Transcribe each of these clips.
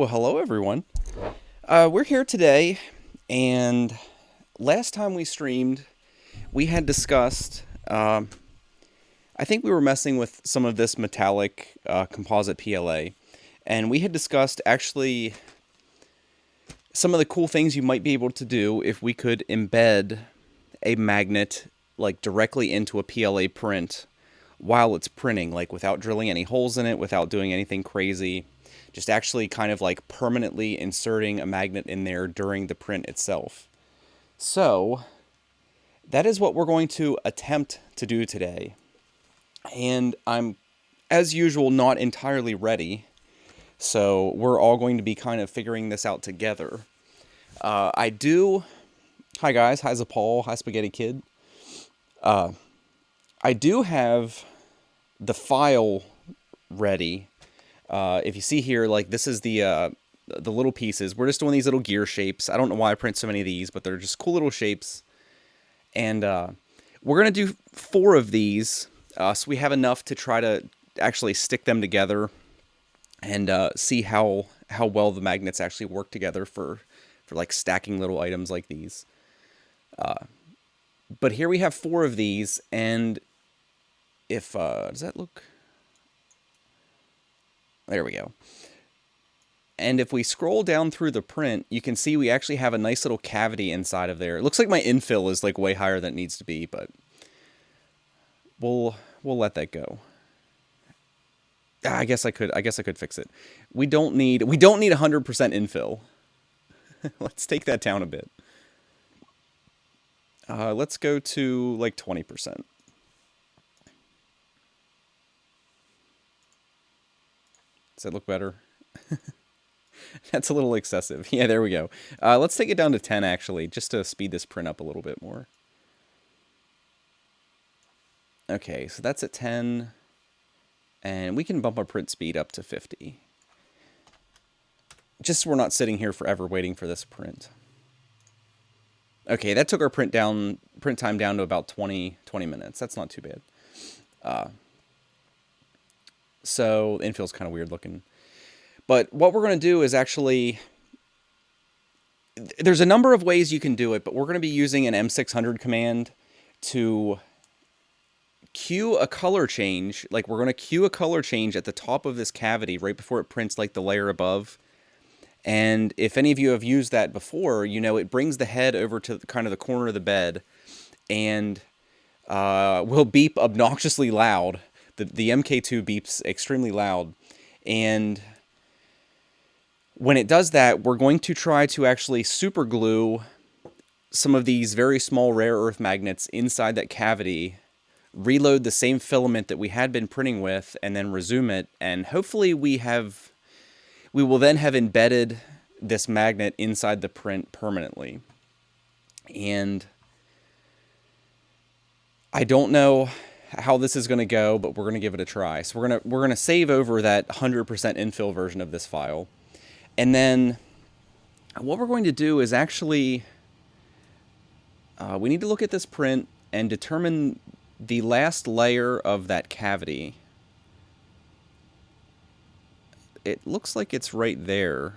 Well, hello everyone. We're here today, and last time we streamed, we had discussed. I think we were messing with some of this metallic composite PLA, and we had discussed actually some of the cool things you might be able to do if we could embed a magnet like directly into a PLA print while it's printing, like without drilling any holes in it, without doing anything crazy, just actually kind of like permanently inserting a magnet in there during the print itself. So, that is what we're going to attempt to do today. And I'm, as usual, not entirely ready. So, we're all going to be kind of figuring this out together. I do. Hi, guys. Hi, Zapal. Hi, Spaghetti Kid. I do have the file ready. If you see here, like this is the little pieces. We're just doing these little gear shapes. I don't know why I print so many of these, but they're just cool little shapes. And we're gonna do 4 of these, so we have enough to try to actually stick them together and see how well the magnets actually work together for like stacking little items like these. But here we have 4 of these, and if does that look? There we go. And if we scroll down through the print, you can see we actually have a nice little cavity inside of there. It looks like my infill is like way higher than it needs to be, but we'll let that go. I guess I could fix it. We don't need 100% infill. Let's take that down a bit. Let's go to like 20%. Does that look better? That's a little excessive. Yeah, there we go. Let's take it down to 10, actually, just to speed this print up a little bit more. Okay, so that's at 10. And we can bump our print speed up to 50. Just so we're not sitting here forever waiting for this print. Okay, that took our print time down to about 20 minutes. That's not too bad. So infill's kind of weird looking. But what we're going to do is actually, there's a number of ways you can do it, but we're going to be using an M600 command to cue a color change. Like we're going to cue a color change at the top of this cavity right before it prints like the layer above. And if any of you have used that before, you know it brings the head over to kind of the corner of the bed and will beep obnoxiously loud. The MK2 beeps extremely loud, and when it does that, we're going to try to actually super glue some of these very small rare earth magnets inside that cavity, reload the same filament that we had been printing with, and then resume it, and hopefully we will then have embedded this magnet inside the print permanently. And I don't know how this is going to go, but we're going to give it a try. So we're going to save over that 100% infill version of this file. And then what we're going to do is actually we need to look at this print and determine the last layer of that cavity. It looks like it's right there.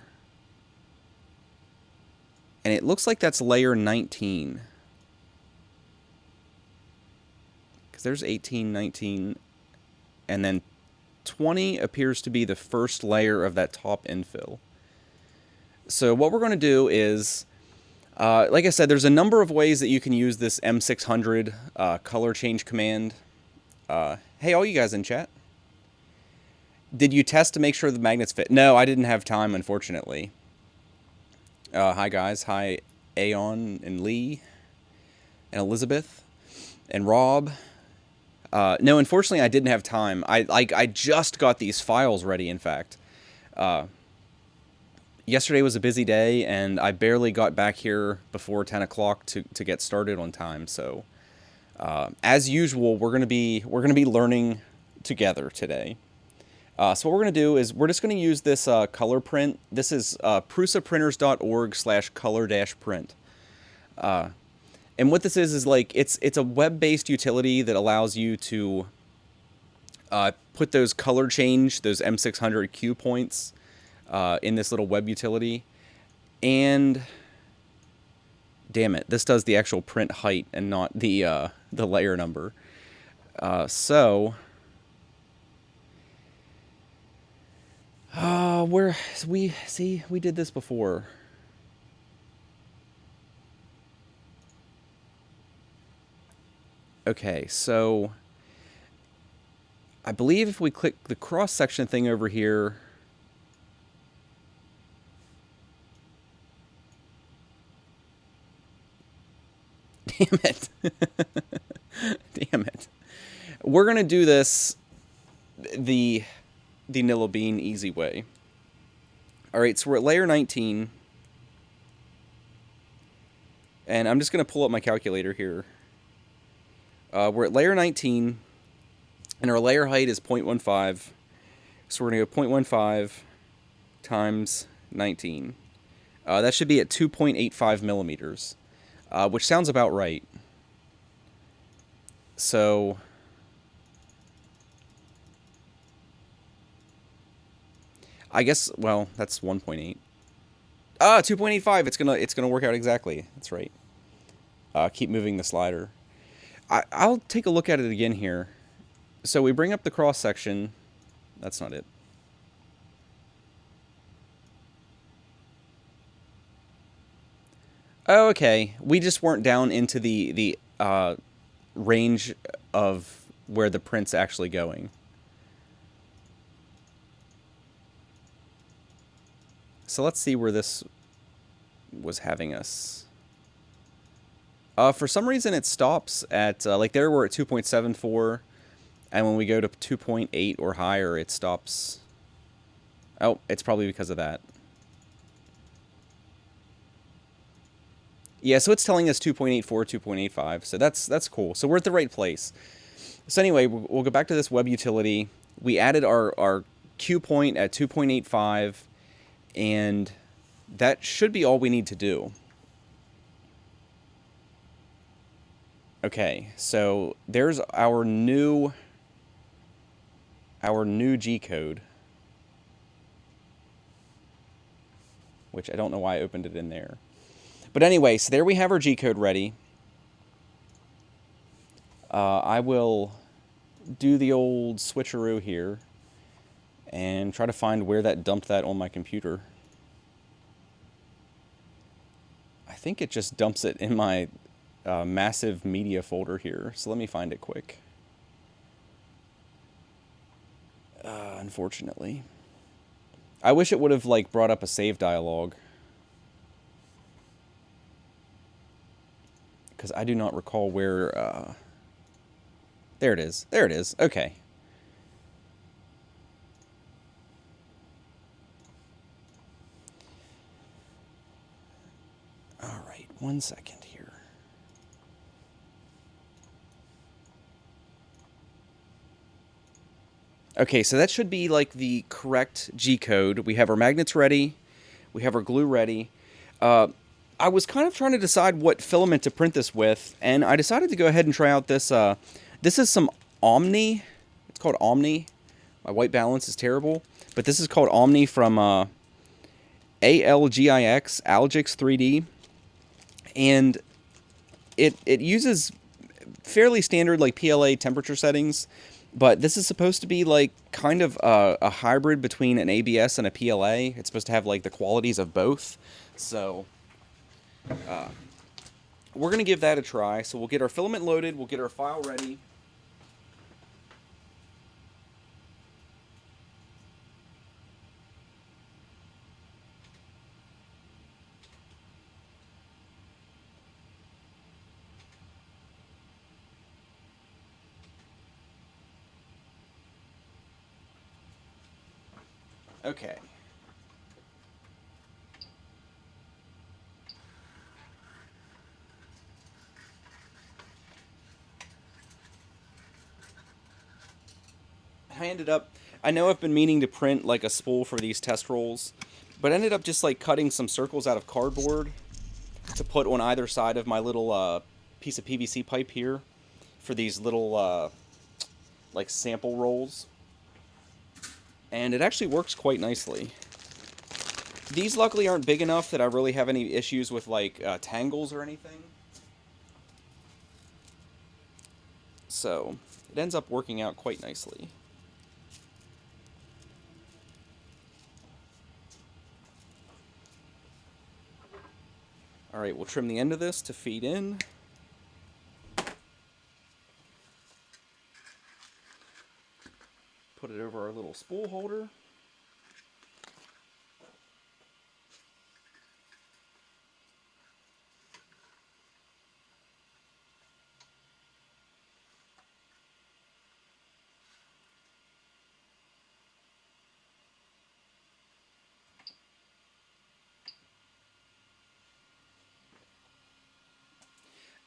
And it looks like that's layer 19. Because there's 18, 19, and then 20 appears to be the first layer of that top infill. So what we're going to do is, like I said, there's a number of ways that you can use this M600 color change command. Hey, all you guys in chat. Did you test to make sure the magnets fit? No, I didn't have time, unfortunately. Hi, guys. Hi, Aeon and Lee and Elizabeth and Rob. No, unfortunately, I didn't have time. I just got these files ready, in fact. Yesterday was a busy day, and I barely got back here before 10 o'clock to get started on time. So, as usual, we're gonna be learning together today. So what we're going to do is we're just going to use this color print. This is prusaprinters.org/color-print. And what this is like, it's a web-based utility that allows you to put those color change, those M600 cue points in this little web utility. And damn it, this does the actual print height and not the layer number. So where we did this before. Okay, so I believe if we click the cross-section thing over here, damn it. Damn it. We're going to do this the Nillabean easy way. All right, so we're at layer 19. And I'm just going to pull up my calculator here. We're at layer 19, and our layer height is 0.15. So we're going to go 0.15 times 19. That should be at 2.85 millimeters, which sounds about right. So I guess, well, that's 1.8. 2.85. It's gonna work out exactly. That's right. Keep moving the slider. I'll take a look at it again here. So we bring up the cross section. That's not it. Oh, okay. We just weren't down into the range of where the print's actually going. So let's see where this was having us. For some reason, it stops at, like there we're at 2.74, and when we go to 2.8 or higher, it stops. Oh, it's probably because of that. Yeah, so it's telling us 2.84, 2.85, so that's cool. So we're at the right place. So anyway, we'll go back to this web utility. We added our Q point at 2.85, and that should be all we need to do. Okay, so there's our new G code, which I don't know why I opened it in there. But anyway, so there we have our G code ready. I will do the old switcheroo here and try to find where that dumped that on my computer. I think it just dumps it in my massive media folder here. So let me find it quick. Unfortunately. I wish it would have like brought up a save dialog, because I do not recall where... There it is. There it is. Okay. All right. 1 second here. Okay, so that should be like the correct G code. We have our magnets ready. We have our glue ready. I was kind of trying to decide what filament to print this with, and I decided to go ahead and try out this. This is some Omni. It's called Omni. My white balance is terrible, but this is called Omni from ALGIX, Algix 3D, and it uses fairly standard like PLA temperature settings, but this is supposed to be like kind of a hybrid between an ABS and a PLA. It's supposed to have like the qualities of both, so we're going to give that a try. So we'll get our filament loaded, we'll get our file ready. Okay. I know I've been meaning to print like a spool for these test rolls, but I ended up just like cutting some circles out of cardboard to put on either side of my little piece of PVC pipe here for these little like sample rolls. And it actually works quite nicely. These luckily aren't big enough that I really have any issues with like tangles or anything. So it ends up working out quite nicely. All right, we'll trim the end of this to feed in. Put it over our little spool holder.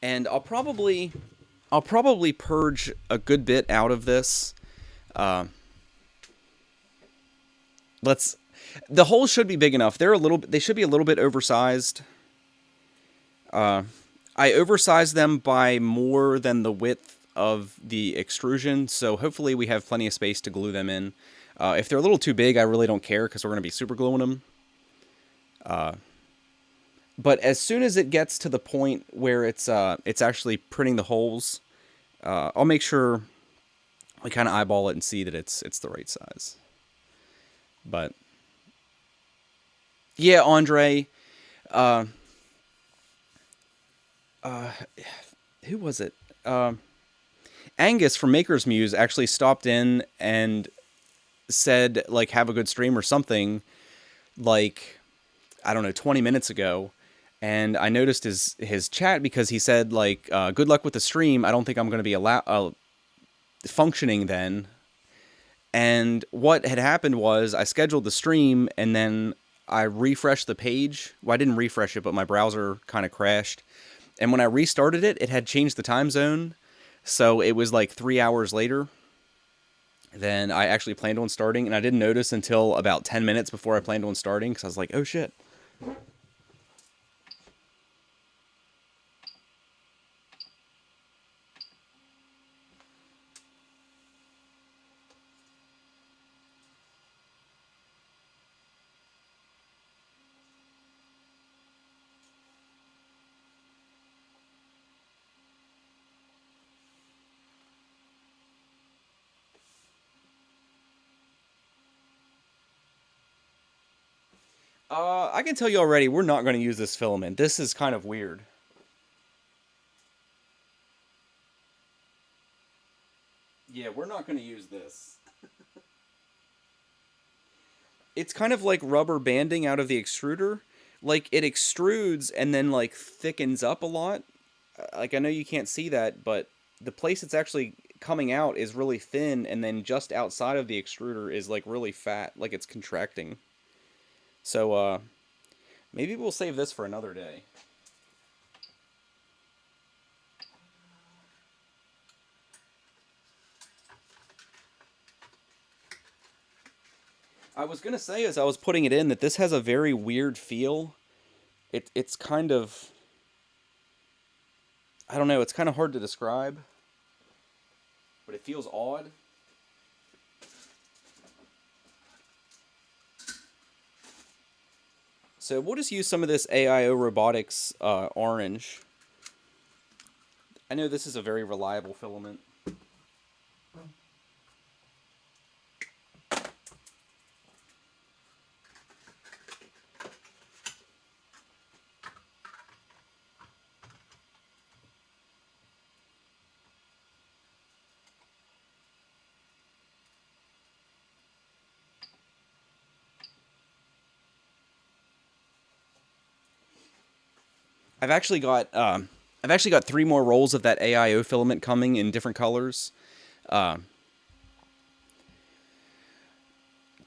And I'll probably purge a good bit out of this. Uh, let's the holes should be big enough. They should be a little bit oversized. I oversized them by more than the width of the extrusion, so hopefully we have plenty of space to glue them in. If they're a little too big, I really don't care because we're going to be super gluing them. But as soon as it gets to the point where it's actually printing the holes, I'll make sure we kind of eyeball it and see that it's the right size. But yeah, Andre, who was it? Angus from Maker's Muse actually stopped in and said like have a good stream or something, like I don't know, 20 minutes ago. And I noticed his chat because he said like good luck with the stream. I don't think I'm going to be functioning then. And what had happened was I scheduled the stream and then I refreshed the page. Well, I didn't refresh it, but my browser kind of crashed. And when I restarted it, it had changed the time zone. So it was like 3 hours later than I actually planned on starting. And I didn't notice until about 10 minutes before I planned on starting because I was like, oh shit. I can tell you already, we're not going to use this filament. This is kind of weird. Yeah, we're not going to use this. It's kind of like rubber banding out of the extruder. Like, it extrudes and then, like, thickens up a lot. Like, I know you can't see that, but the place it's actually coming out is really thin, and then just outside of the extruder is, like, really fat. Like, it's contracting. So, maybe we'll save this for another day. I was gonna say as I was putting it in that this has a very weird feel. It's kind of, I don't know, it's kind of hard to describe, but it feels odd. So we'll just use some of this AIO Robotics orange. I know this is a very reliable filament. I've actually got 3 more rolls of that AIO filament coming in different colors. To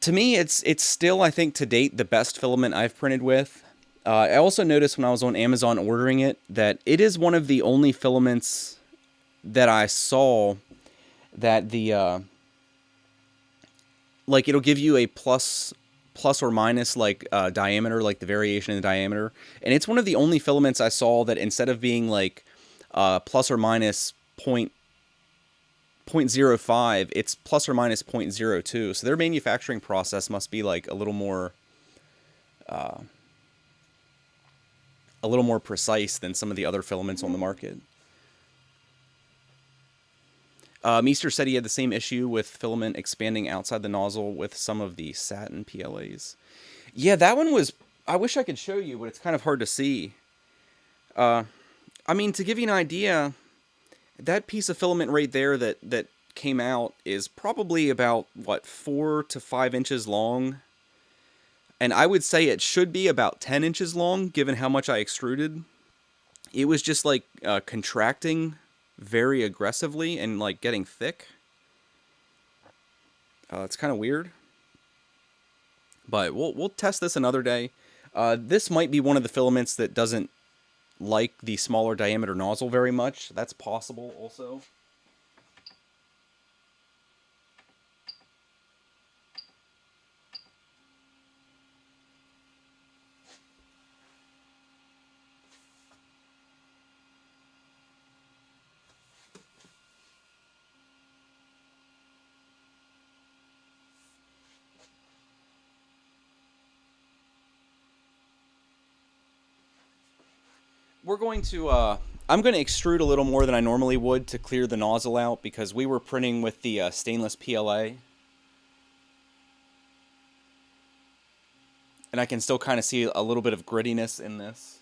me, it's still, I think, to date, the best filament I've printed with. I also noticed when I was on Amazon ordering it that it is one of the only filaments that I saw that the like it'll give you a plus or minus like diameter, like the variation in the diameter, and it's one of the only filaments I saw that instead of being like plus or minus 0.05, it's plus or minus 0.02. So their manufacturing process must be like a little more a little more precise than some of the other filaments on the market. Meester said he had the same issue with filament expanding outside the nozzle with some of the satin PLAs. Yeah, that one was... I wish I could show you, but it's kind of hard to see. I mean, to give you an idea, that piece of filament right there that came out is probably about, what, 4 to 5 inches long. And I would say it should be about 10 inches long, given how much I extruded. It was just, like, contracting very aggressively and, like, getting thick. It's kind of weird. But we'll test this another day. This might be one of the filaments that doesn't like the smaller diameter nozzle very much. That's possible also. We're going to, I'm going to extrude a little more than I normally would to clear the nozzle out because we were printing with the stainless PLA. And I can still kind of see a little bit of grittiness in this.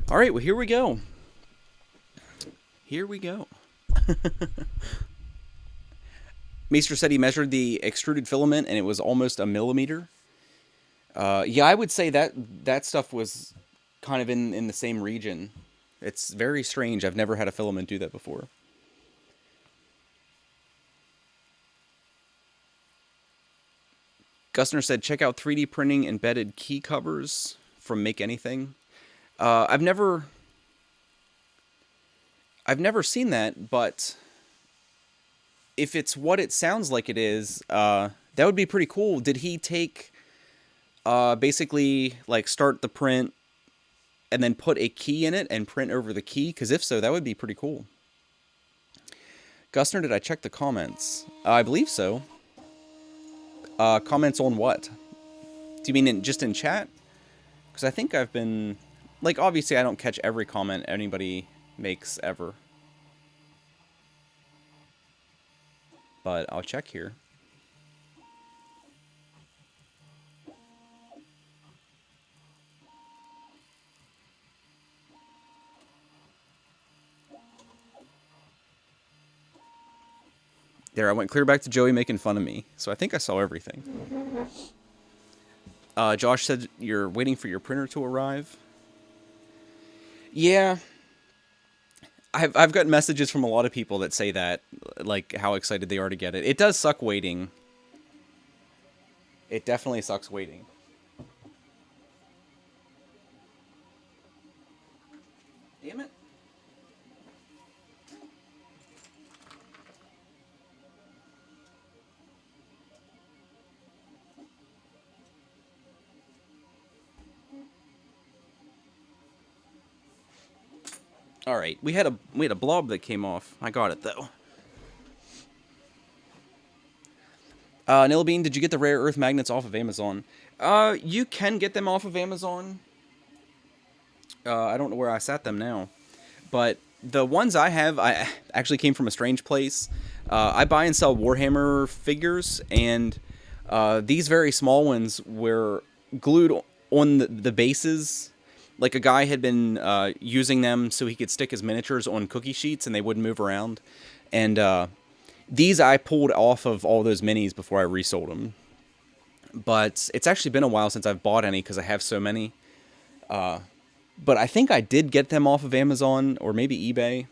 All right, well, here we go. Here we go. Meester said he measured the extruded filament, and it was almost a millimeter. Yeah, I would say that stuff was kind of in the same region. It's very strange. I've never had a filament do that before. Gustner said, check out 3D printing embedded key covers from Make Anything. I've never seen that, but if it's what it sounds like it is, that would be pretty cool. Did he take, basically, like, start the print and then put a key in it and print over the key? Because if so, that would be pretty cool. Gustner, did I check the comments? I believe so. Comments on what? Do you mean just in chat? Because I think I've been... Like, obviously, I don't catch every comment anybody makes ever. But I'll check here. There, I went clear back to Joey making fun of me. So I think I saw everything. Josh said you're waiting for your printer to arrive. Yeah. I've got messages from a lot of people that say that, like, how excited they are to get it. It does suck waiting. It definitely sucks waiting. Damn it. All right, we had a blob that came off. I got it though. Nillabean, did you get the rare earth magnets off of Amazon? You can get them off of Amazon. I don't know where I sat them now, but the ones I have, I actually came from a strange place. I buy and sell Warhammer figures, and these very small ones were glued on the bases. Like, a guy had been using them so he could stick his miniatures on cookie sheets and they wouldn't move around. And these I pulled off of all those minis before I resold them. But it's actually been a while since I've bought any because I have so many. But I think I did get them off of Amazon or maybe eBay.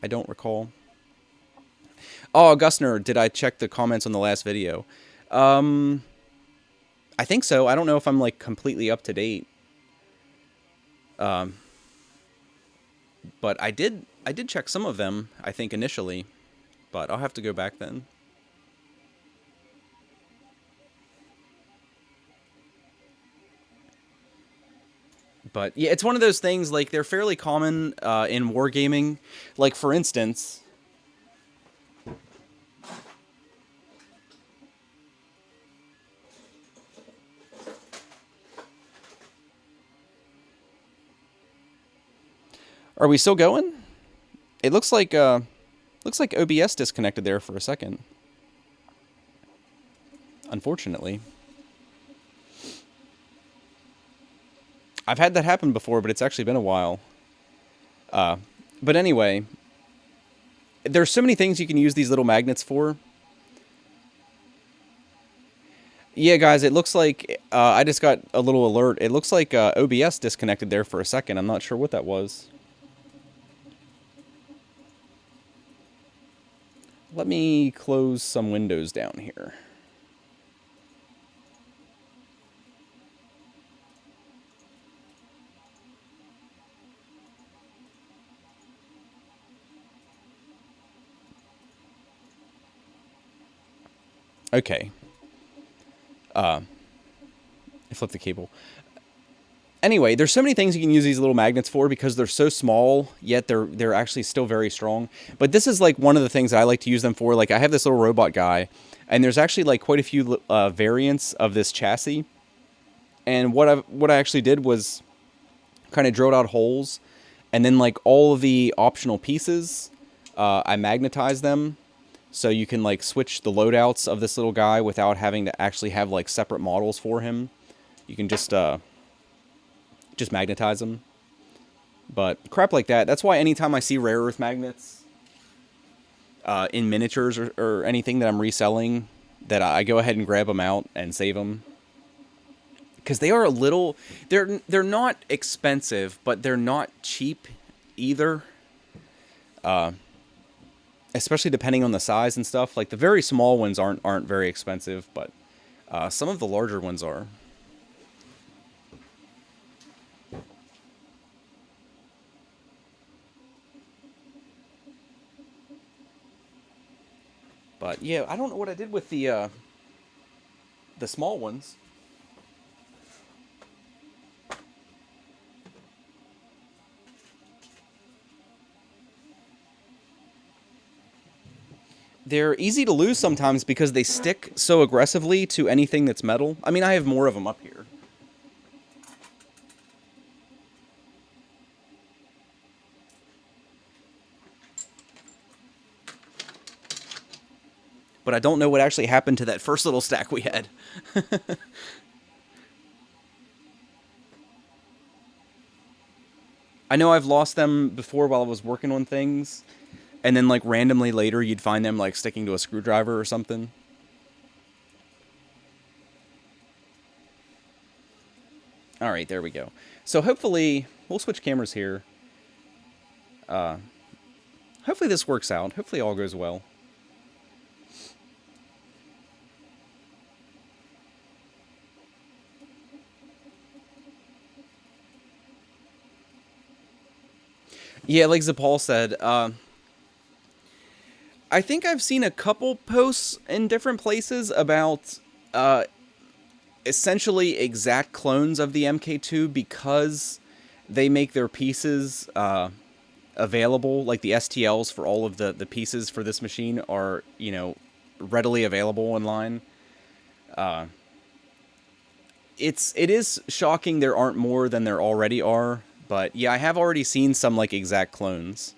I don't recall. Oh, Gustner, did I check the comments on the last video? I think so. I don't know if I'm, like, completely up to date. But I did check some of them, I think, initially, but I'll have to go back then. But yeah, it's one of those things, like, they're fairly common in wargaming. Like, for instance, are we still going? It looks like OBS disconnected there for a second. Unfortunately, I've had that happen before, but it's actually been a while. But anyway, there's so many things you can use these little magnets for. Yeah, guys, it looks like I just got a little alert. It looks like OBS disconnected there for a second. I'm not sure what that was. Let me close some windows down here. Okay. I flipped the cable. Anyway, there's so many things you can use these little magnets for because they're so small, yet they're actually still very strong. But this is like one of the things that I like to use them for. Like, I have this little robot guy, and there's actually like quite a few variants of this chassis. And what I actually did was kind of drilled out holes, and then like all of the optional pieces, I magnetized them, so you can like switch the loadouts of this little guy without having to actually have like separate models for him. You can just magnetize them. But crap like that. That's why anytime I see rare earth magnets in miniatures or anything that I'm reselling, that I go ahead and grab them out and save them. Because they are a little... They're not expensive, but they're not cheap either. Especially depending on the size and stuff. Like, the very small ones aren't very expensive, but some of the larger ones are. But yeah, I don't know what I did with the small ones. They're easy to lose sometimes because they stick so aggressively to anything that's metal. I mean, I have more of them up here. But I don't know what actually happened to that first little stack we had. I know I've lost them before while I was working on things, and then like randomly later you'd find them like sticking to a screwdriver or something. All right, there we go. So hopefully we'll switch cameras here. Hopefully this works out. Hopefully all goes well. Yeah, like Zapal said, I think I've seen a couple posts in different places about essentially exact clones of the MK2 because they make their pieces available, like the STLs for all of the pieces for this machine are, readily available online. It is shocking there aren't more than there already are, but yeah, I have already seen some like exact clones.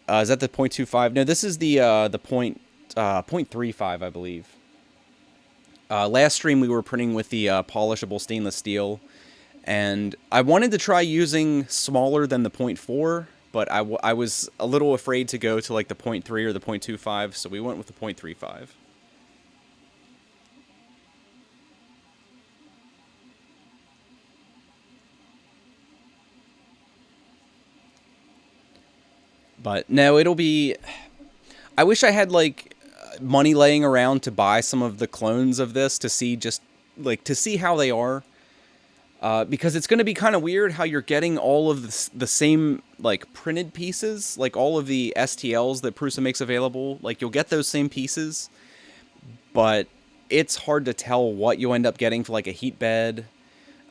Is that the .25? No, this is the .35, I believe. Last stream we were printing with the polishable stainless steel, and I wanted to try using smaller than the .4, but I was a little afraid to go to like the .3 or the .25, so we went with the .35. But no, it'll be... I wish I had like money laying around to buy some of the clones of this to see just like to see how they are. Because it's going to be kind of weird how you're getting all of the same like printed pieces, like all of the STLs that Prusa makes available. Like you'll get those same pieces, but it's hard to tell what you end up getting for like a heat bed.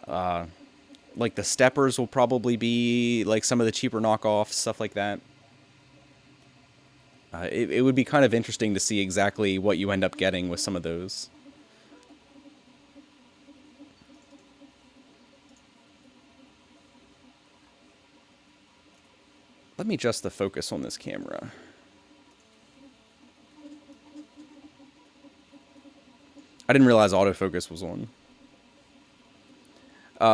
Like the steppers will probably be like some of the cheaper knockoffs, stuff like that. It would be kind of interesting to see exactly what you end up getting with some of those. Let me adjust the focus on this camera. I didn't realize autofocus was on.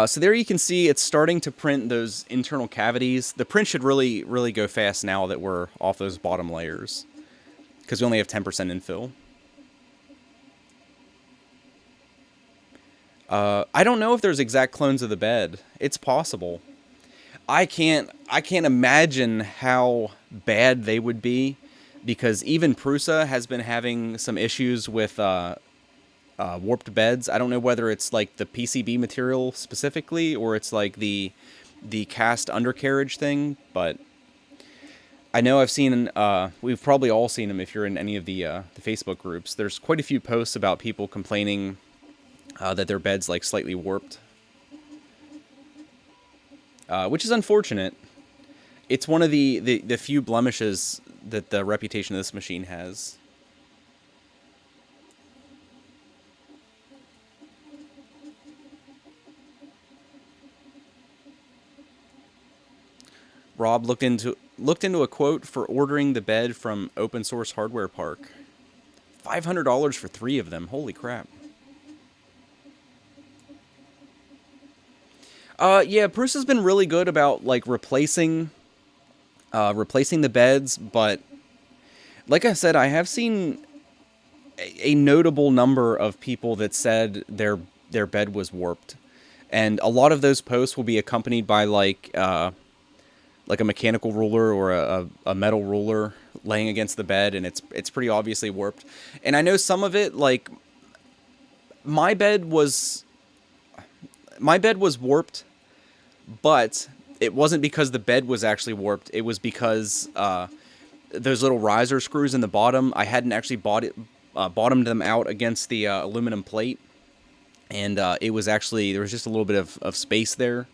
So there you can see it's starting to print those internal cavities. The print should really, really go fast now that we're off those bottom layers, because we only have 10% infill. I don't know if there's exact clones of the bed. It's possible. I can't imagine how bad they would be, because even Prusa has been having some issues with warped beds. I don't know whether it's like the PCB material specifically or it's like the cast undercarriage thing, but I know I've seen we've probably all seen them if you're in any of the Facebook groups. There's quite a few posts about people complaining that their bed's like slightly warped, which is unfortunate. It's one of the few blemishes that the reputation of this machine has. Rob looked into a quote for ordering the bed from Open Source Hardware Park. $500 for 3 of them. Holy crap. Yeah, Prusa's been really good about like replacing the beds, but like I said, I have seen a notable number of people that said their bed was warped, and a lot of those posts will be accompanied by like a mechanical ruler or a metal ruler laying against the bed, and it's pretty obviously warped. And I know some of it, like my bed was warped, but it wasn't because the bed was actually warped. It was because those little riser screws in the bottom, I hadn't actually bottomed them out against the aluminum plate, and it was actually, there was just a little bit of space there.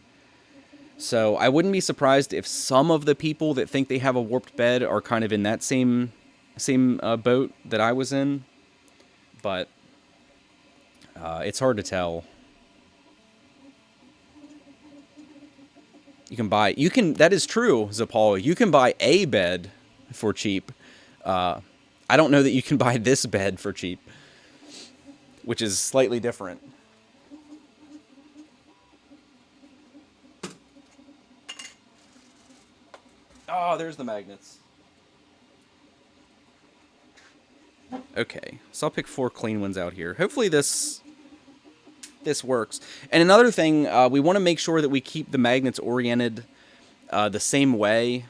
So I wouldn't be surprised if some of the people that think they have a warped bed are kind of in that same boat that I was in, but it's hard to tell. That is true, Zapal. You can buy a bed for cheap. I don't know that you can buy this bed for cheap, which is slightly different. Oh, there's the magnets. Okay, so I'll pick 4 clean ones out here. Hopefully this works. And another thing, we want to make sure that we keep the magnets oriented the same way.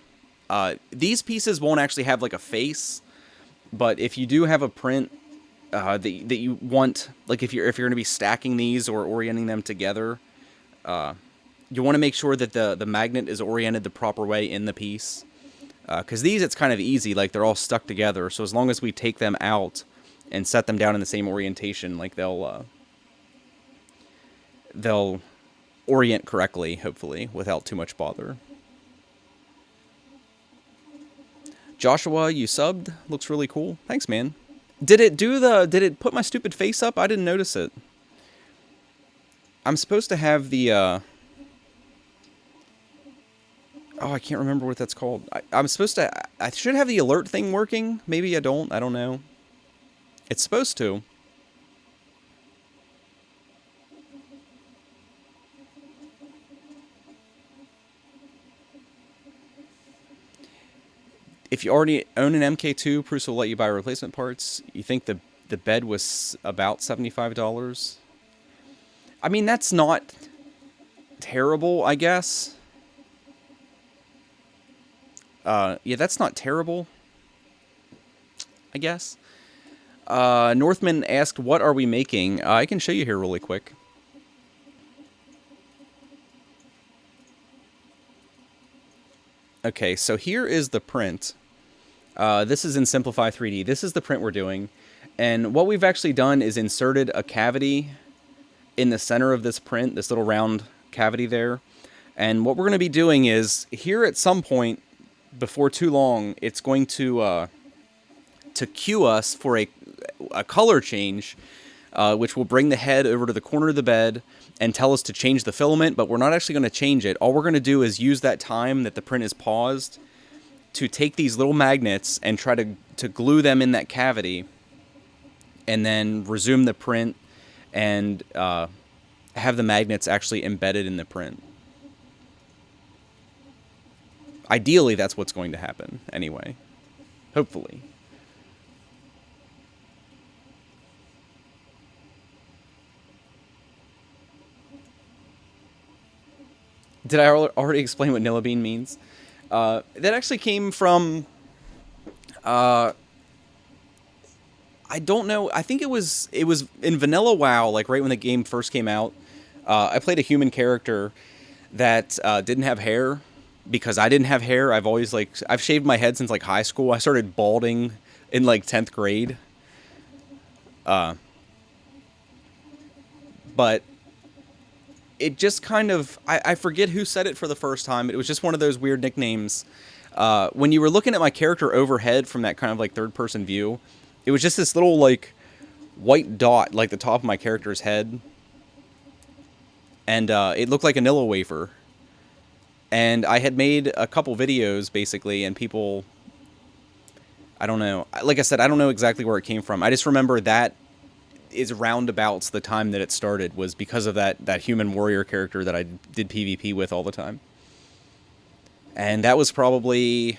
These pieces won't actually have like a face, but if you do have a print that you want, like if you're going to be stacking these or orienting them together, you want to make sure that the magnet is oriented the proper way in the piece. Because these, it's kind of easy, like they're all stuck together. So as long as we take them out and set them down in the same orientation, like they'll orient correctly, hopefully, without too much bother. Joshua, you subbed. Looks really cool. Thanks, man. Did it put my stupid face up? I didn't notice it. I'm supposed to have the oh, I can't remember what that's called. I should have the alert thing working. Maybe I don't. I don't know. It's supposed to. If you already own an MK2, Prusa will let you buy replacement parts. You think the bed was about $75? I mean, that's not terrible, I guess. Yeah, that's not terrible, I guess. Northman asked, what are we making? I can show you here really quick. Okay, so here is the print. This is in Simplify 3D. This is the print we're doing. And what we've actually done is inserted a cavity in the center of this print, this little round cavity there. And what we're going to be doing is, here at some point, before too long, it's going to cue us for a color change, which will bring the head over to the corner of the bed and tell us to change the filament, but we're not actually going to change it. All we're going to do is use that time that the print is paused to take these little magnets and try to glue them in that cavity, and then resume the print and have the magnets actually embedded in the print. Ideally, that's what's going to happen anyway. Hopefully. Did I already explain what Nillabean means? That actually came from... I don't know. I think it was in Vanilla WoW, like right when the game first came out. I played a human character that didn't have hair, because I didn't have hair. I've shaved my head since like high school. I started balding in like 10th grade. But it just kind of, I forget who said it for the first time. It was just one of those weird nicknames. When you were looking at my character overhead from that kind of like third person view, it was just this little like white dot like the top of my character's head. And it looked like a Nilla wafer. And I had made a couple videos basically, and people, I don't know. Like I said, I don't know exactly where it came from. I just remember that is roundabouts the time that it started, was because of that human warrior character that I did PvP with all the time. And that was probably...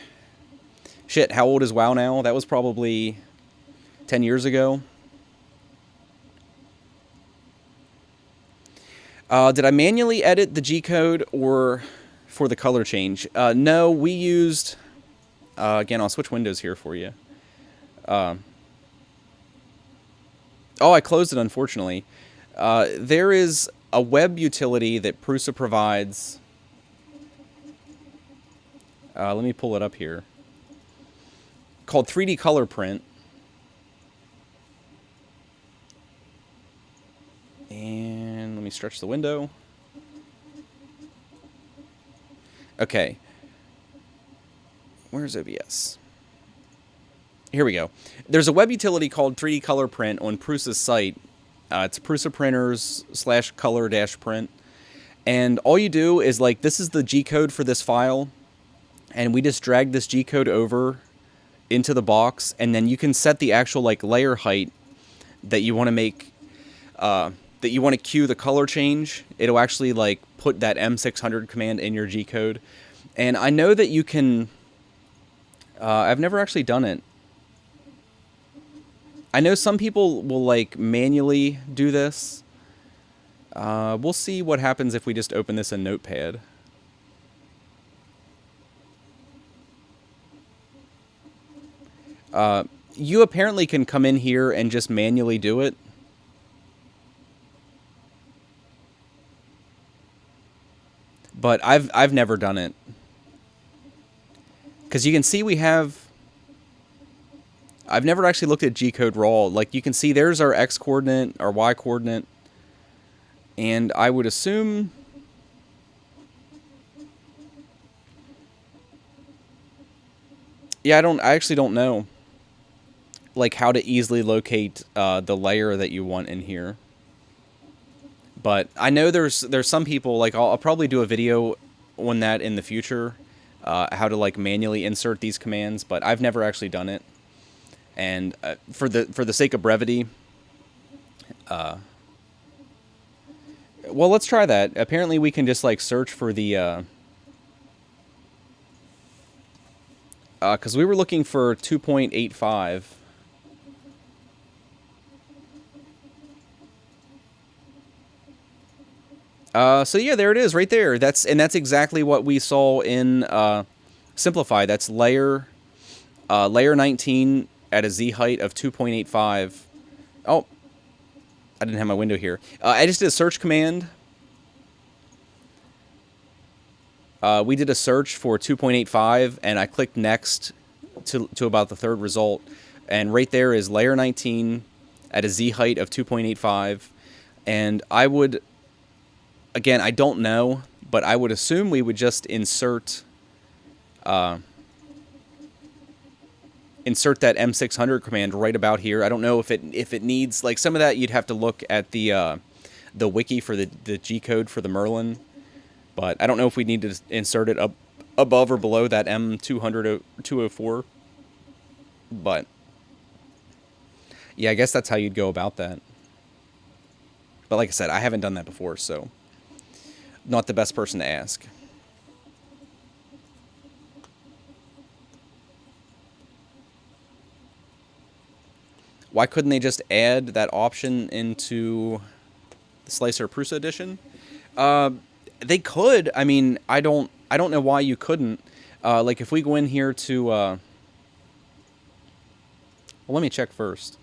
Shit, how old is WoW now? That was probably 10 years ago. Did I manually edit the G-code or for the color change? No, we used... again, I'll switch windows here for you. Oh, I closed it, unfortunately. There is a web utility that Prusa provides. Let me pull it up here. Called 3D Color Print. And let me stretch the window. Okay. Where's OBS? Here we go. There's a web utility called 3D Color Print on Prusa's site. It's Prusa Printers /color-print. And all you do is, like, this is the G-code for this file. And we just drag this G-code over into the box. And then you can set the actual, like, layer height that you want to make, that you want to cue the color change. It'll actually, like, put that M600 command in your G-code. And I know that you can... I've never actually done it. I know some people will, like, manually do this. We'll see what happens if we just open this in Notepad. You apparently can come in here and just manually do it. But I've never done it. Because you can see we have... I've never actually looked at G-code raw. Like, you can see there's our X coordinate, our Y coordinate, and I would assume... Yeah, I actually don't know, like, how to easily locate the layer that you want in here. But I know there's some people, like, I'll probably do a video on that in the future, how to, like, manually insert these commands, but I've never actually done it. And for the sake of brevity, well, let's try that. Apparently, we can just like search for the because we were looking for 2.85. So yeah, there it is, right there. That's exactly what we saw in Simplify. That's layer 19. At a Z height of 2.85. Oh, I didn't have my window here. I just did a search command. We did a search for 2.85, and I clicked next to about the third result, and right there is layer 19 at a Z height of 2.85, and I would, again, I don't know, but I would assume we would just insert that M600 command right about here. I don't know if it needs, like, some of that you'd have to look at the wiki for the G code for the Merlin, but I don't know if we need to insert it up above or below that M200 204. But yeah, I guess that's how you'd go about that. But like I said, I haven't done that before, so not the best person to ask. Why couldn't they just add that option into the Slicer Prusa edition? They could. I mean, I don't know why you couldn't. Like if we go in here to, well, let me check first.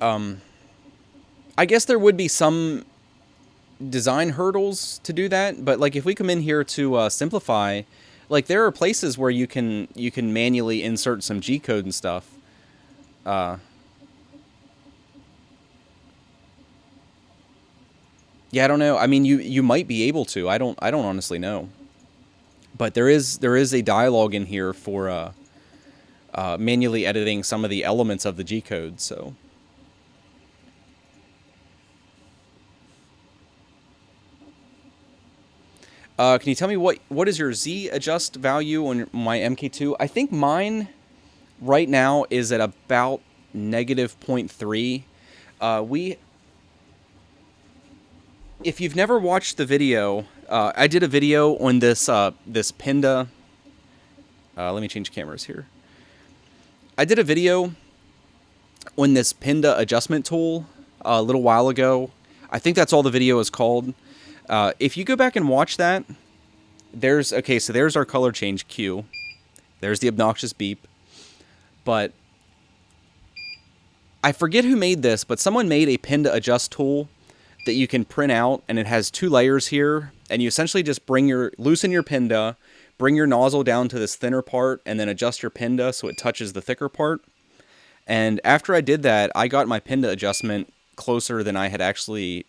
I guess there would be some design hurdles to do that, but like if we come in here to simplify, like there are places where you can manually insert some G code and stuff. Yeah, I don't know. I mean, you might be able to. I don't honestly know. But there is a dialogue in here for manually editing some of the elements of the G code. So, can you tell me what is your Z adjust value on my MK2? I think mine right now is at about negative 0.3. We If you've never watched the video, I did a video on this Pinda. Let me change cameras here. I did a video on this Pinda adjustment tool a little while ago. I think that's all the video is called. If you go back and watch that, so there's our color change cue. There's the obnoxious beep. But I forget who made this, but someone made a Pinda adjust tool that you can print out, and it has two layers here, and you essentially just loosen your Pinda, bring your nozzle down to this thinner part, and then adjust your Pinda so it touches the thicker part. And after I did that, I got my Pinda adjustment closer than I had actually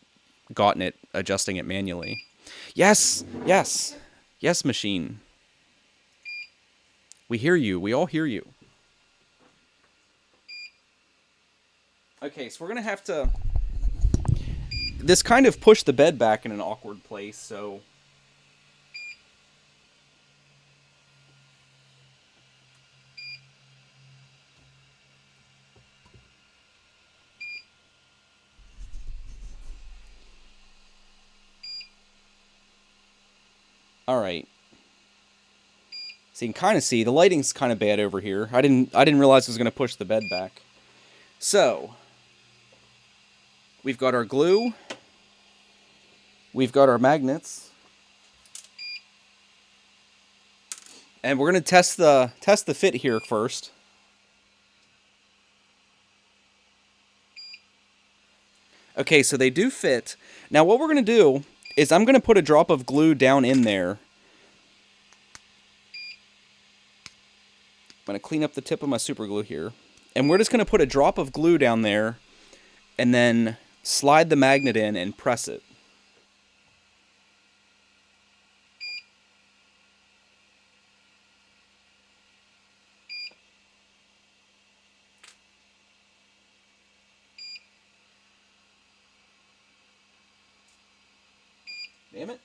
gotten it adjusting it manually. Yes, yes, yes, machine. We hear you. We all hear you. Okay, so we're going to have to... This kind of pushed the bed back in an awkward place, so... Alright. So you can kind of see, the lighting's kind of bad over here. I didn't realize it was going to push the bed back. So... We've got our glue. We've got our magnets. And we're going to test the fit here first. Okay, so they do fit. Now what we're going to do is I'm going to put a drop of glue down in there. I'm going to clean up the tip of my super glue here. And we're just going to put a drop of glue down there and then slide the magnet in and press it. Damn it.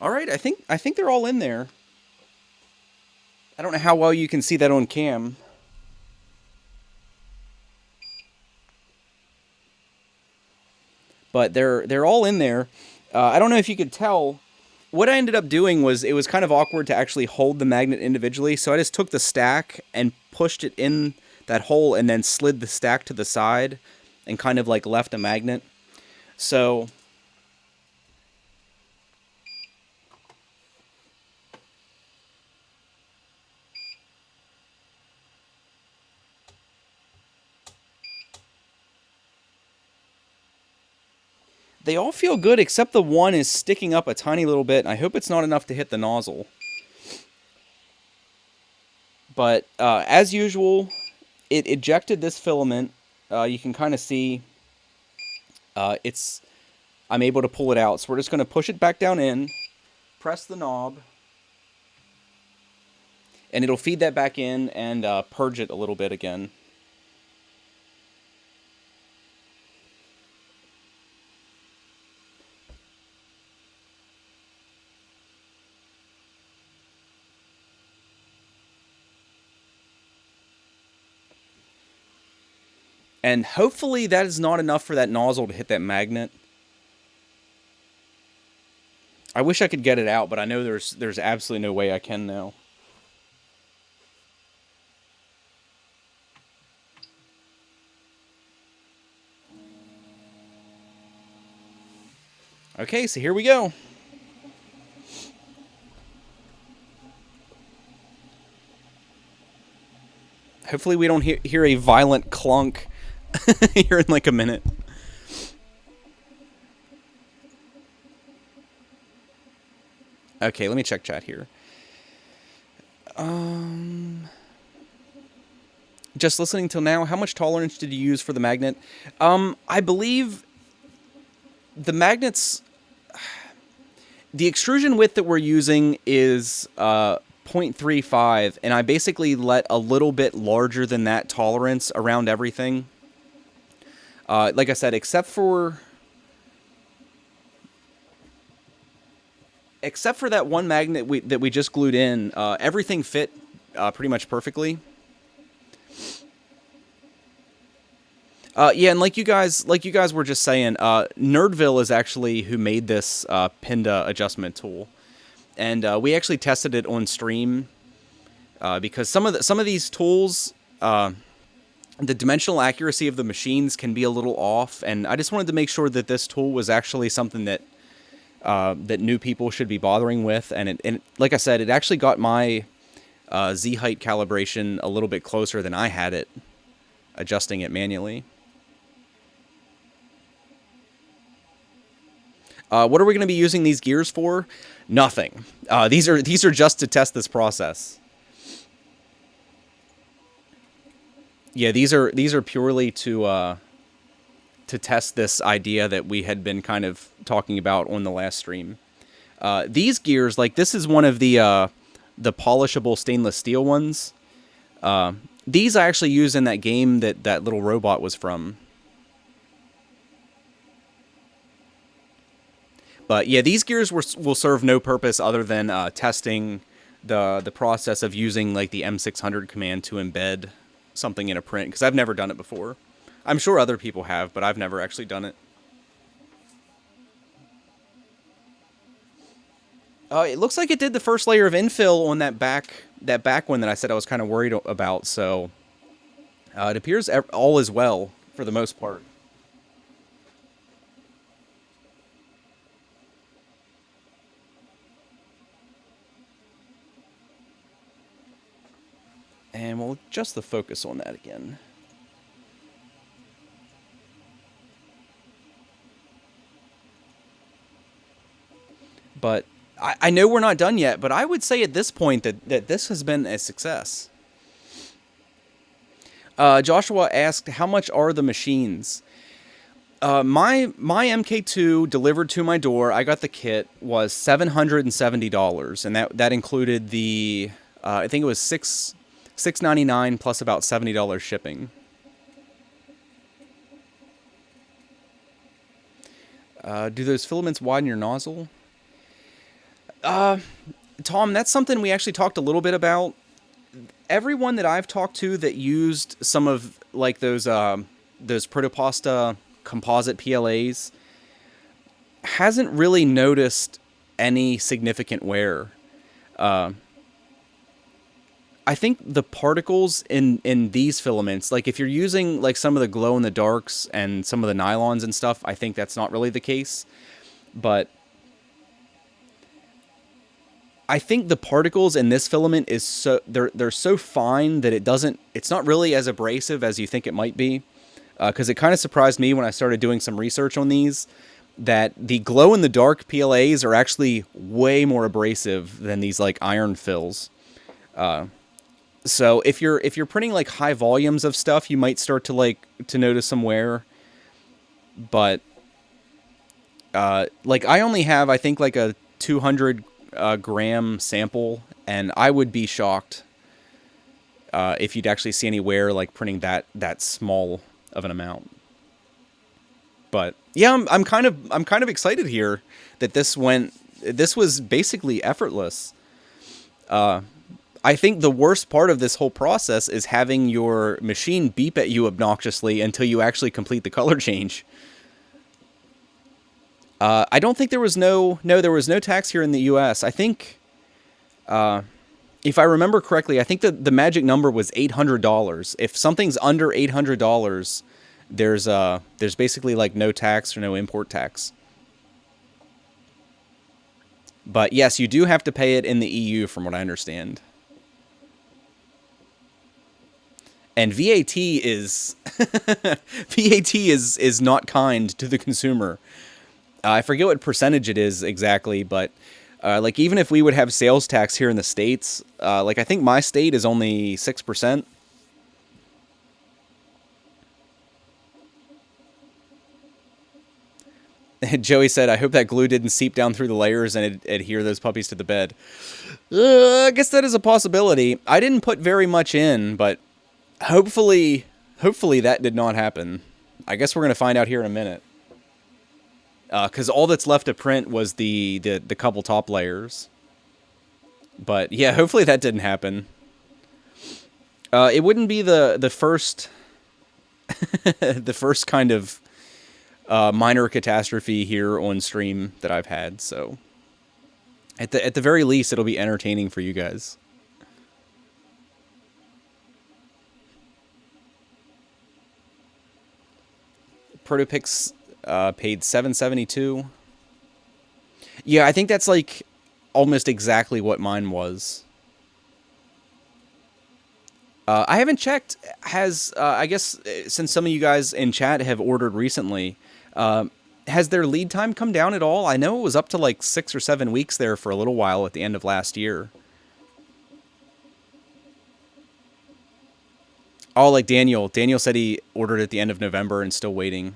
All right, I think they're all in there. I don't know how well you can see that on cam, but they're all in there. I don't know if you could tell. What I ended up doing was it was kind of awkward to actually hold the magnet individually, so I just took the stack and pushed it in that hole and then slid the stack to the side and kind of like left a magnet. So they all feel good except the one is sticking up a tiny little bit. I hope it's not enough to hit the nozzle. But as usual, it ejected this filament. You can kind of see it's I'm able to pull it out. So we're just going to push it back down in, press the knob, and it'll feed that back in and purge it a little bit again. And hopefully that is not enough for that nozzle to hit that magnet. I wish I could get it out, but I know there's absolutely no way I can now. Okay, so here we go. Hopefully we don't hear a violent clunk here in like a minute. Okay, let me check chat here. Just listening till now, how much tolerance did you use for the magnet? I believe the magnets, the extrusion width that we're using is 0.35, and I basically let a little bit larger than that tolerance around everything. Like I said, except for that one magnet that we just glued in, everything fit pretty much perfectly. Yeah, and like you guys were just saying, Nerdville is actually who made this Pinda adjustment tool, and we actually tested it on stream because some of these tools, the dimensional accuracy of the machines can be a little off, and I just wanted to make sure that this tool was actually something that that new people should be bothering with, and like I said, it actually got my Z height calibration a little bit closer than I had it adjusting it manually. What are we going to be using these gears for? Nothing. These are just to test this process. Yeah, these are purely to test this idea that we had been kind of talking about on the last stream. These gears, like this is one of the polishable stainless steel ones. These I actually used in that game that little robot was from. But yeah, these gears will serve no purpose other than testing the process of using like the M600 command to embed something in a print, because I've never done it before. I'm sure other people have, but I've never actually done it. It looks like it did the first layer of infill on that back one that I said I was kind of worried about. So it appears all is well for the most part. And we'll adjust the focus on that again. But I know we're not done yet, but I would say at this point that this has been a success. Joshua asked, how much are the machines? My MK2 delivered to my door, I got the kit, was $770, and that included the, I think it was $6.99 plus about $70 shipping. Do those filaments widen your nozzle? Tom, that's something we actually talked a little bit about. Everyone that I've talked to that used some of like those protopasta composite PLAs hasn't really noticed any significant wear. I think the particles in these filaments, like if you're using like some of the glow in the darks and some of the nylons and stuff, I think that's not really the case. But I think the particles in this filament is so they're so fine that it's not really as abrasive as you think it might be. Because it kind of surprised me when I started doing some research on these that the glow in the dark PLAs are actually way more abrasive than these like iron fills. So if you're printing like high volumes of stuff, you might start to notice some wear. But like I only have I think like a 200 gram sample, and I would be shocked if you'd actually see any wear like printing that small of an amount. But yeah, I'm kind of excited here that this was basically effortless. I think the worst part of this whole process is having your machine beep at you obnoxiously until you actually complete the color change. I don't think there was there was no tax here in the U.S. I think, if I remember correctly, I think the magic number was $800. If something's under $800, there's basically like no tax or no import tax. But yes, you do have to pay it in the EU, from what I understand. And VAT is VAT is not kind to the consumer. I forget what percentage it is exactly, but like even if we would have sales tax here in the States, like I think my state is only 6%. Joey said, I hope that glue didn't seep down through the layers and adhere those puppies to the bed. I guess that is a possibility. I didn't put very much in, but hopefully that did not happen. I guess we're going to find out here in a minute. Because all that's left to print was the couple top layers. But yeah, hopefully that didn't happen. It wouldn't be the first the first kind of minor catastrophe here on stream that I've had. So at the very least, it'll be entertaining for you guys. Protopix paid $772. Yeah, I think that's like almost exactly what mine was. I haven't checked. I guess since some of you guys in chat have ordered recently, has their lead time come down at all? I know it was up to like 6 or 7 weeks there for a little while at the end of last year. Oh, like Daniel. Daniel said he ordered at the end of November and still waiting.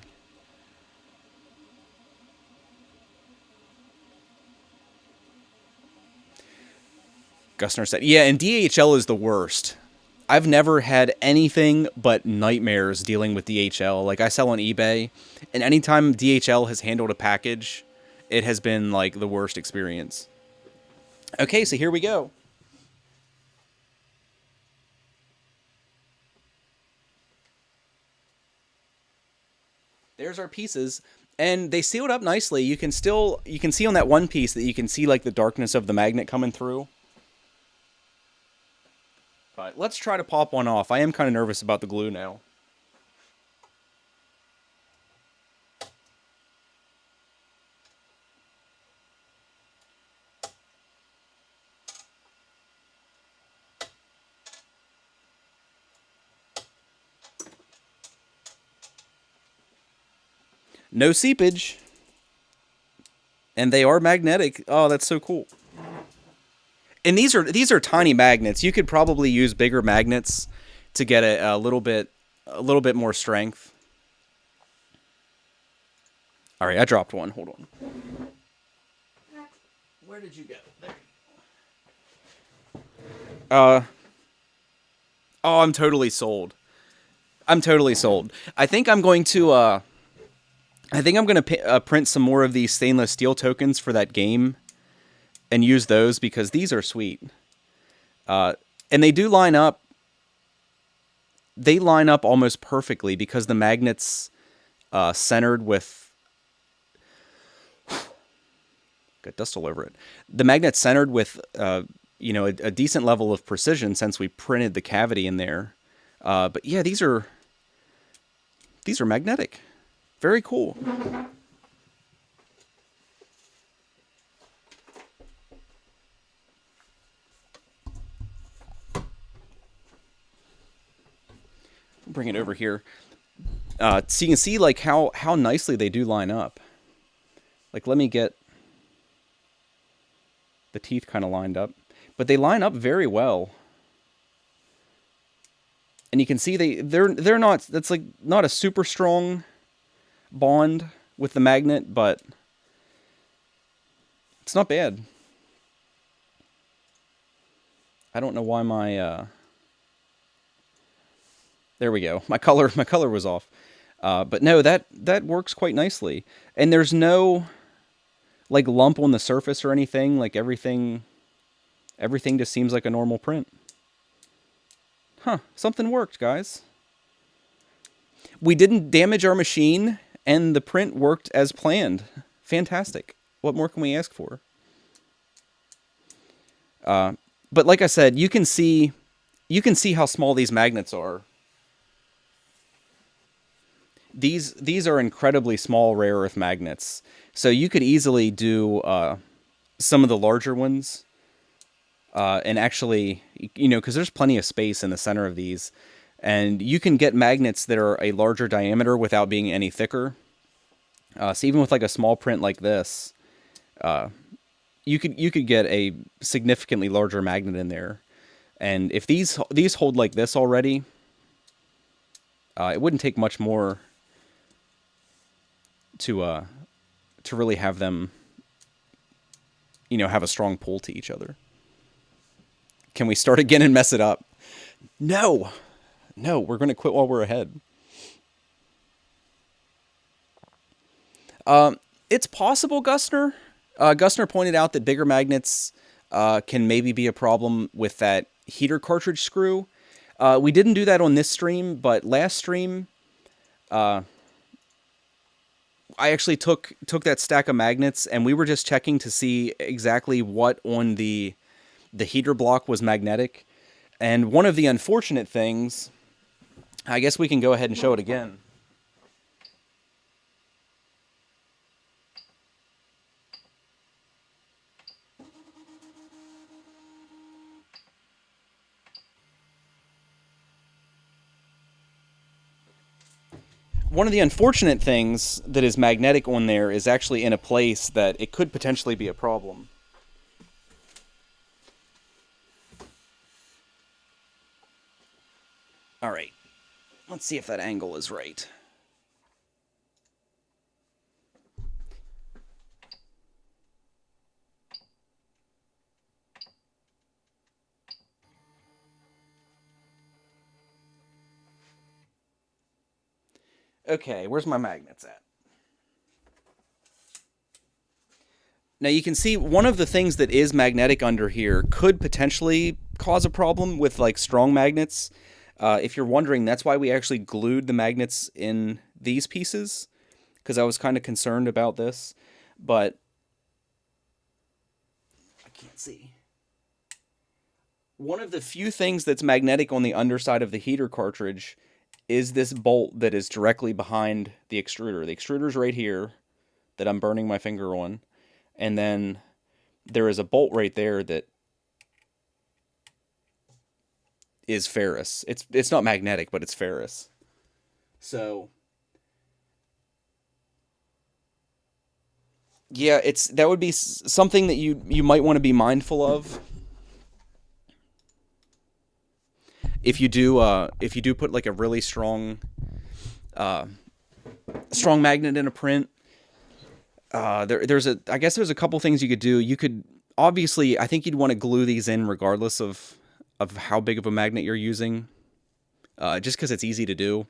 Gustner said, yeah, and DHL is the worst. I've never had anything but nightmares dealing with DHL. Like, I sell on eBay, and anytime DHL has handled a package, it has been, like, the worst experience. Okay, so here we go. There's our pieces, and they sealed up nicely. You can see on that one piece that you can see, like, the darkness of the magnet coming through. But let's try to pop one off. I am kind of nervous about the glue now. No seepage. And they are magnetic. Oh, that's so cool. And these are tiny magnets. You could probably use bigger magnets to get a little bit more strength. All right, I dropped one. Hold on. Where did you go? There. Oh, I'm totally sold. I'm totally sold. I think I'm going to print some more of these stainless steel tokens for that game. and use those because these are sweet. And they do line up. They line up almost perfectly because the magnet's centered with. Got dust all over it. The magnet's centered with, a decent level of precision since we printed the cavity in there. But yeah, these are magnetic. Very cool. Bring it over here, so you can see like how nicely they do line up. Like, let me get the teeth kind of lined up, but they line up very well. And you can see they're not. That's like not a super strong bond with the magnet, but it's not bad. I don't know why my there we go. My color was off. But no, that works quite nicely. And there's no like lump on the surface or anything. Like everything just seems like a normal print. Huh, something worked, guys. We didn't damage our machine and the print worked as planned. Fantastic. What more can we ask for? But like I said, you can see how small these magnets are. These are incredibly small rare earth magnets. So you could easily do some of the larger ones. And actually, because there's plenty of space in the center of these. And you can get magnets that are a larger diameter without being any thicker. So even with like a small print like this, you could get a significantly larger magnet in there. And if these hold like this already, it wouldn't take much more to really have them, have a strong pull to each other. Can we start again and mess it up? No, we're going to quit while we're ahead. It's possible, Gustner. Gustner pointed out that bigger magnets can maybe be a problem with that heater cartridge screw. We didn't do that on this stream, but last stream, I actually took that stack of magnets and we were just checking to see exactly what on the heater block was magnetic. And one of the unfortunate things, I guess we can go ahead and show it again. One of the unfortunate things that is magnetic on there is actually in a place that it could potentially be a problem. All right, let's see if that angle is right. Okay, where's my magnets at? Now you can see one of the things that is magnetic under here could potentially cause a problem with like strong magnets. If you're wondering, that's why we actually glued the magnets in these pieces, because I was kind of concerned about this, but I can't see. One of the few things that's magnetic on the underside of the heater cartridge is this bolt that is directly behind the extruder. The extruder's right here that I'm burning my finger on. And then there is a bolt right there that is ferrous. It's not magnetic, but it's ferrous. So yeah, that would be something that you might want to be mindful of. If you do put like a really strong magnet in a print, I guess there's a couple things you could do. You could obviously, I think you'd want to glue these in regardless of how big of a magnet you're using, just because it's easy to do.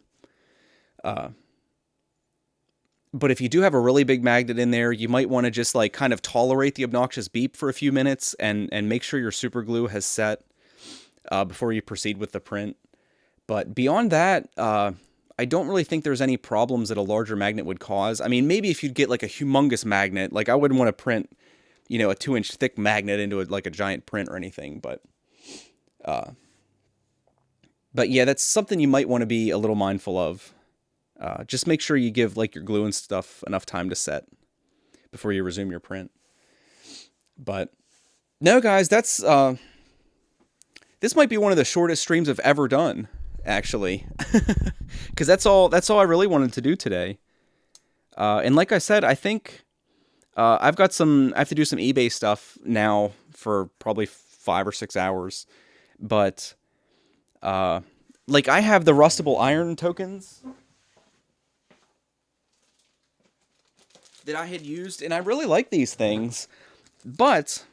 But if you do have a really big magnet in there, you might want to just like kind of tolerate the obnoxious beep for a few minutes and make sure your super glue has set before you proceed with the print. But beyond that, I don't really think there's any problems that a larger magnet would cause. I mean, maybe if you'd get like a humongous magnet, like I wouldn't want to print, a 2-inch thick magnet into like a giant print or anything. But yeah, that's something you might want to be a little mindful of. Just make sure you give like your glue and stuff enough time to set before you resume your print. But no, guys, this might be one of the shortest streams I've ever done, actually, because that's all I really wanted to do today. And like I said, I think I have to do some eBay stuff now for probably 5 or 6 hours, but like I have the rustable iron tokens that I had used, and I really like these things, but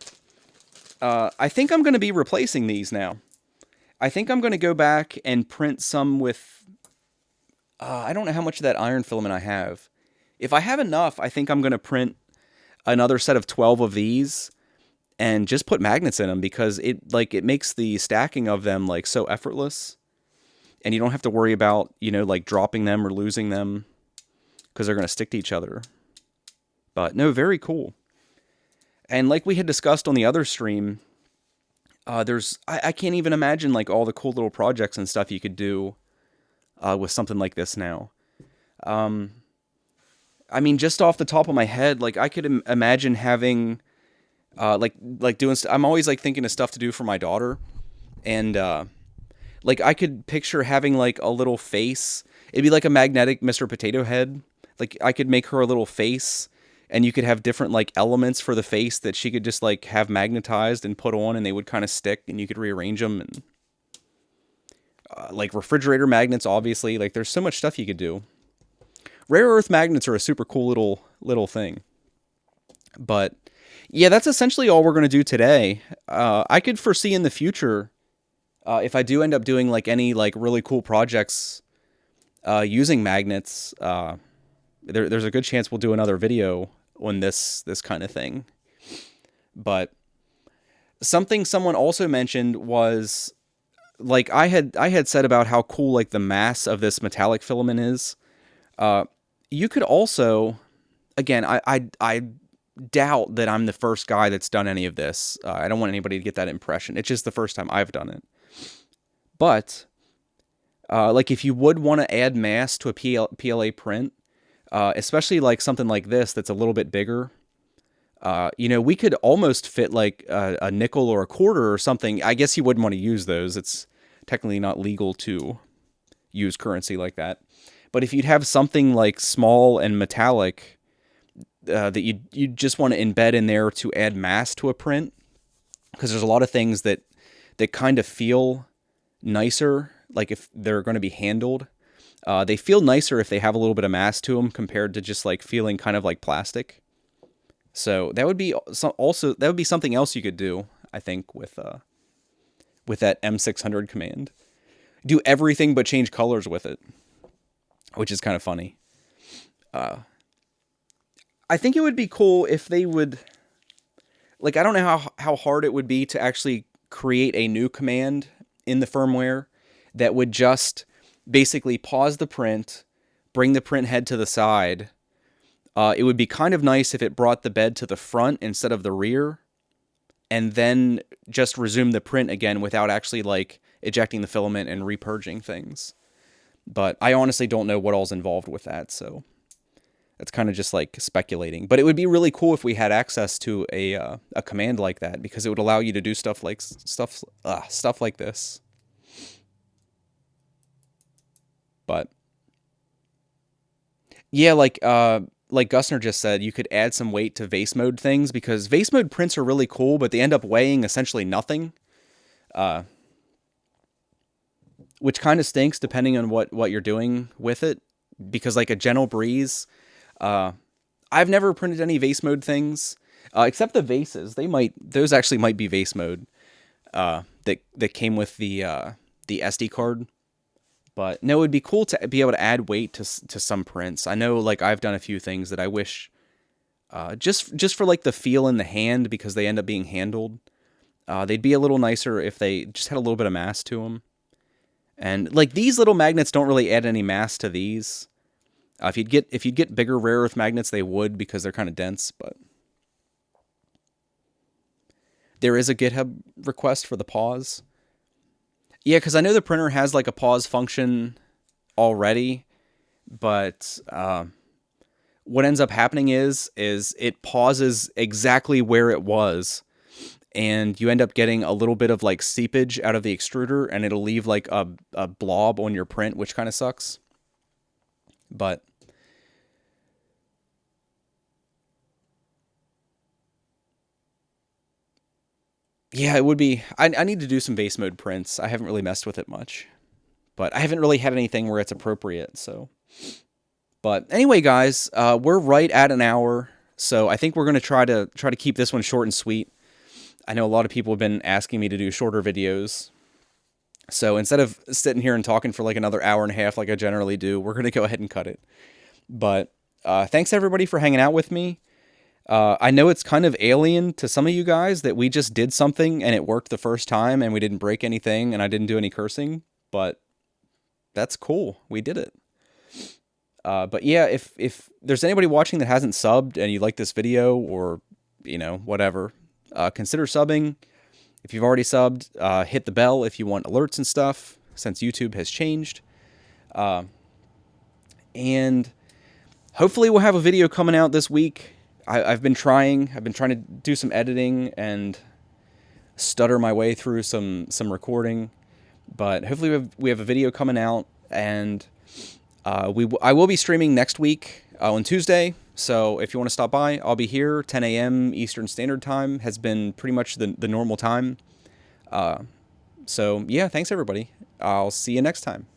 I think I'm going to be replacing these now. I think I'm going to go back and print some with, I don't know how much of that iron filament I have. If I have enough, I think I'm going to print another set of 12 of these and just put magnets in them, because it makes the stacking of them like so effortless, and you don't have to worry about, like dropping them or losing them because they're going to stick to each other. But no, very cool. And like we had discussed on the other stream, I can't even imagine like all the cool little projects and stuff you could do with something like this now. I mean, just off the top of my head, like I could imagine having like doing. I'm always like thinking of stuff to do for my daughter, and like I could picture having like a little face. It'd be like a magnetic Mr. Potato Head. Like I could make her a little face, and you could have different like elements for the face that she could just like have magnetized and put on, and they would kind of stick, and you could rearrange them. And like refrigerator magnets, obviously. Like there's so much stuff you could do. Rare earth magnets are a super cool little thing. But yeah, that's essentially all we're going to do today. I could foresee in the future, if I do end up doing like any like really cool projects using magnets, there's a good chance we'll do another video on this kind of thing. But something someone also mentioned was, like I had said about how cool like the mass of this metallic filament is. You could also, again, I doubt that I'm the first guy that's done any of this. I don't want anybody to get that impression. It's just the first time I've done it. But like if you would want to add mass to a PLA print, especially like something like this that's a little bit bigger, we could almost fit like a nickel or a quarter or something. I guess you wouldn't want to use those. It's technically not legal to use currency like that. But if you'd have something like small and metallic that you just want to embed in there to add mass to a print, because there's a lot of things that kind of feel nicer, like if they're going to be handled. They feel nicer if they have a little bit of mass to them compared to just like feeling kind of like plastic. So that would be something else you could do, I think, with that M600 command. Do everything but change colors with it, which is kind of funny. I think it would be cool if they would, like, I don't know how hard it would be to actually create a new command in the firmware that would just basically pause the print, bring the print head to the side. It would be kind of nice if it brought the bed to the front instead of the rear, and then just resume the print again without actually like ejecting the filament and repurging things. But I honestly don't know what all's involved with that, so that's kind of just like speculating. But it would be really cool if we had access to a command like that, because it would allow you to do stuff like this. But yeah, like Gusner just said, you could add some weight to vase mode things, because vase mode prints are really cool, but they end up weighing essentially nothing. Which kind of stinks depending on what you're doing with it, because like a gentle breeze, I've never printed any vase mode things, except the vases. Those actually might be vase mode, that came with the SD card. But no, it would be cool to be able to add weight to some prints. I know, like, I've done a few things that I wish, just for like the feel in the hand, because they end up being handled. They'd be a little nicer if they just had a little bit of mass to them. And like these little magnets don't really add any mass to these. If you'd get bigger rare earth magnets, they would, because they're kind of dense. But there is a GitHub request for the pause. Yeah, because I know the printer has like a pause function already, but what ends up happening is it pauses exactly where it was, and you end up getting a little bit of like seepage out of the extruder, and it'll leave like a blob on your print, which kind of sucks. But yeah, it would be. I need to do some base mode prints. I haven't really messed with it much, but I haven't really had anything where it's appropriate. So, but anyway, guys, we're right at an hour, so I think we're gonna try to keep this one short and sweet. I know a lot of people have been asking me to do shorter videos, so instead of sitting here and talking for like another hour and a half like I generally do, we're gonna go ahead and cut it. But thanks everybody for hanging out with me. I know it's kind of alien to some of you guys that we just did something and it worked the first time and we didn't break anything and I didn't do any cursing, but that's cool. We did it. But yeah, if there's anybody watching that hasn't subbed and you like this video, or, whatever, consider subbing. If you've already subbed, hit the bell if you want alerts and stuff, since YouTube has changed. And hopefully we'll have a video coming out this week. I've been trying to do some editing and stutter my way through some recording, but hopefully we have a video coming out, and I will be streaming next week on Tuesday. So if you want to stop by, I'll be here. 10 a.m. Eastern Standard Time has been pretty much the normal time. So yeah, thanks everybody. I'll see you next time.